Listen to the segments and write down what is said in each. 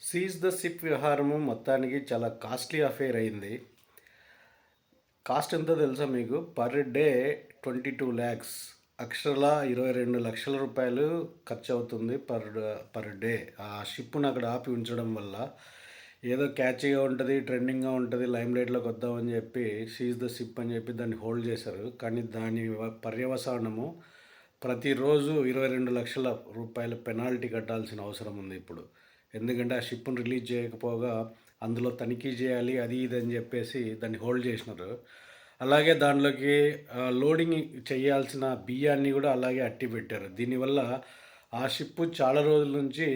Seize the ship వ్యవహారము మొత్తానికి చాలా కాస్ట్లీ అఫేర్ అయింది. కాస్ట్ ఎంతో తెలుసా మీకు? పర్ డే 22,00,000 అక్షరాలా 22,00,000 రూపాయలు ఖర్చు అవుతుంది పర్ డే. ఆ షిప్‌ని అక్కడ ఆపి ఉంచడం వల్ల. ఏదో క్యాచీగా ఉంటుంది, ట్రెండింగ్‌గా ఉంటుంది, లైమ్ లైట్‌లోకి వద్దామని చెప్పి సీజ్ ద షిప్ అని చెప్పి దాన్ని హోల్డ్ చేశారు. కానీ దాని పర్యవసానము ప్రతిరోజు 22,00,000 రూపాయల పెనాల్టీ కట్టాల్సిన అవసరం ఉంది ఇప్పుడు. ఎందుకంటే ఆ షిప్‌ని రిలీజ్ చేయకపోగా అందులో తనిఖీ చేయాలి అది ఇది అని చెప్పేసి దాన్ని హోల్డ్ చేసినారు. అలాగే దాంట్లోకి లోడింగ్ చేయాల్సిన బియ్యాన్ని కూడా అలాగే అట్టి పెట్టారు. దీనివల్ల ఆ షిప్ చాలా రోజుల నుంచి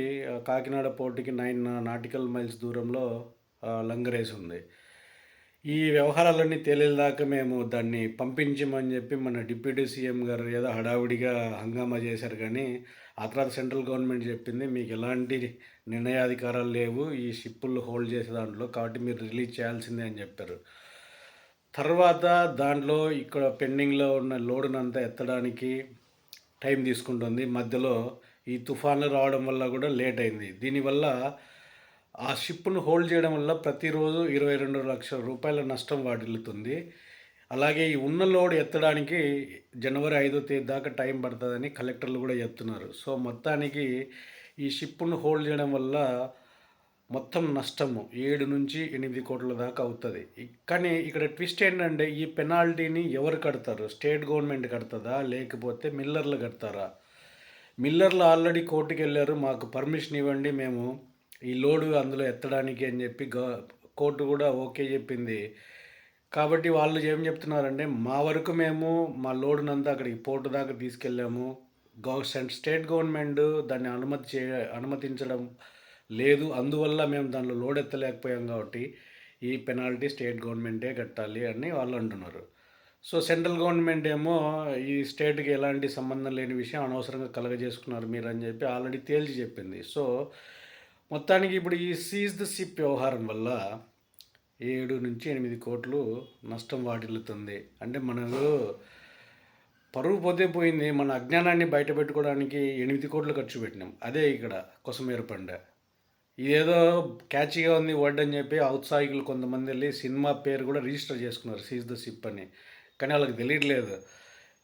కాకినాడ పోర్టుకి 9 నాటికల్ మైల్స్ దూరంలో లంగరేసి ఉంది. ఈ వ్యవహారాలన్నీ తేలేదాకా మేము దాన్ని పంపించమని చెప్పి మన డిప్యూటీ సీఎం గారు ఏదో హడావుడిగా హంగామా చేశారు. కానీ ఆ తర్వాత సెంట్రల్ గవర్నమెంట్ చెప్పింది మీకు ఎలాంటి నిర్ణయాధికారాలు లేవు ఈ షిప్పులు హోల్డ్ చేసే దాంట్లో, కాబట్టి మీరు రిలీజ్ చేయాల్సిందే అని చెప్పారు. తర్వాత దాంట్లో ఇక్కడ పెండింగ్లో ఉన్న లోడునంతా ఎత్తడానికి టైం తీసుకుంటుంది. మధ్యలో ఈ తుఫాన్లు రావడం వల్ల కూడా లేట్ అయింది. దీనివల్ల ఆ షిప్ను హోల్డ్ చేయడం వల్ల ప్రతిరోజు 22,00,000 రూపాయల నష్టం వాటిల్లుతుంది. అలాగే ఈ ఉన్న లోడ్ ఎత్తడానికి జనవరి 5వ తేదీ దాకా టైం పడుతుందని కలెక్టర్లు కూడా చెప్తున్నారు. సో మొత్తానికి ఈ షిప్ను హోల్డ్ చేయడం వల్ల మొత్తం నష్టము 7-8 కోట్ల దాకా అవుతుంది. కానీ ఇక్కడ ట్విస్ట్ ఏంటంటే ఈ పెనాల్టీని ఎవరు కడతారు? స్టేట్ గవర్నమెంట్ కడుతుందా లేకపోతే మిల్లర్లు కడతారా? మిల్లర్లు ఆల్రెడీ కోర్టుకు వెళ్ళారు, మాకు పర్మిషన్ ఇవ్వండి మేము ఈ లోడు అందులో ఎత్తడానికి అని చెప్పి కోర్టు కూడా ఓకే చెప్పింది. కాబట్టి వాళ్ళు ఏం చెప్తున్నారంటే మా వరకు మేము మా లోడునంతా అక్కడికి పోర్టు దాకా తీసుకెళ్ళాము, స్టేట్ గవర్నమెంట్ దాన్ని అనుమతించడం లేదు, అందువల్ల మేము దానిలో లోడ్ ఎత్తలేకపోయాం కాబట్టి ఈ పెనాల్టీ స్టేట్ గవర్నమెంటే కట్టాలి అని వాళ్ళు అంటున్నారు. సో సెంట్రల్ గవర్నమెంట్ ఏమో ఈ స్టేట్కి ఎలాంటి సంబంధం లేని విషయం అనవసరంగా కలగజేసుకున్నారు మీరు అని చెప్పి ఆల్రెడీ తేల్చి చెప్పింది. సో మొత్తానికి ఇప్పుడు ఈ సీజ్ ద షిప్ వ్యవహారం వల్ల 7-8 కోట్లు నష్టం వాటిల్లుతుంది. అంటే మనకు పరువు పోతే పోయింది, మన అజ్ఞానాన్ని బయట పెట్టుకోవడానికి 8 కోట్లు ఖర్చు పెట్టినాం. అదే ఇక్కడ కొసమేర పండ. ఇదేదో క్యాచీగా ఉంది వర్డ్ అని చెప్పి ఔత్సాహికులు కొంతమంది వెళ్ళి సినిమా పేరు కూడా రిజిస్టర్ చేసుకున్నారు సీజ్ ద షిప్ అని. కానీ వాళ్ళకి తెలియట్లేదు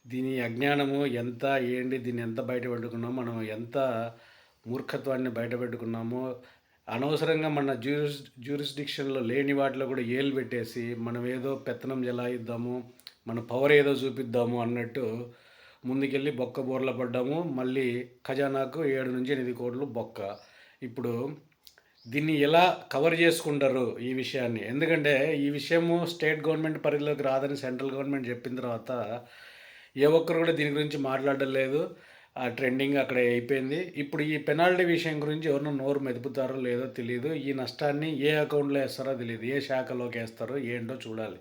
దీని అజ్ఞానము ఎంత ఏంటి, దీన్ని ఎంత బయట పెట్టుకున్నాము, మనం ఎంత మూర్ఖత్వాన్ని బయట పెట్టుకున్నాము. అనవసరంగా మన జ్యూరిస్డిక్షన్లో లేని వాటిలో కూడా ఏలు పెట్టేసి మనం ఏదో పెత్తనం జలాయిద్దాము, మన పవర్ ఏదో చూపిద్దాము అన్నట్టు ముందుకెళ్ళి బొక్క బోర్ల పడ్డాము. మళ్ళీ ఖజానాకు 7-8 కోట్లు బొక్క. ఇప్పుడు దీన్ని ఎలా కవర్ చేసుకుంటారు ఈ విషయాన్ని? ఎందుకంటే ఈ విషయము స్టేట్ గవర్నమెంట్ పరిధిలోకి రాదని సెంట్రల్ గవర్నమెంట్ చెప్పిన తర్వాత ఏ ఒక్కరు కూడా దీని గురించి మాట్లాడడం లేదు. ఆ ట్రెండింగ్ అక్కడ అయిపోయింది. ఇప్పుడు ఈ పెనాల్టీ విషయం గురించి ఎవరినో నోరు మెదుపుతారో లేదో తెలియదు. ఈ నష్టాన్ని ఏ అకౌంట్లో వేస్తారో తెలియదు, ఏ శాఖలోకి వేస్తారో ఏంటో చూడాలి.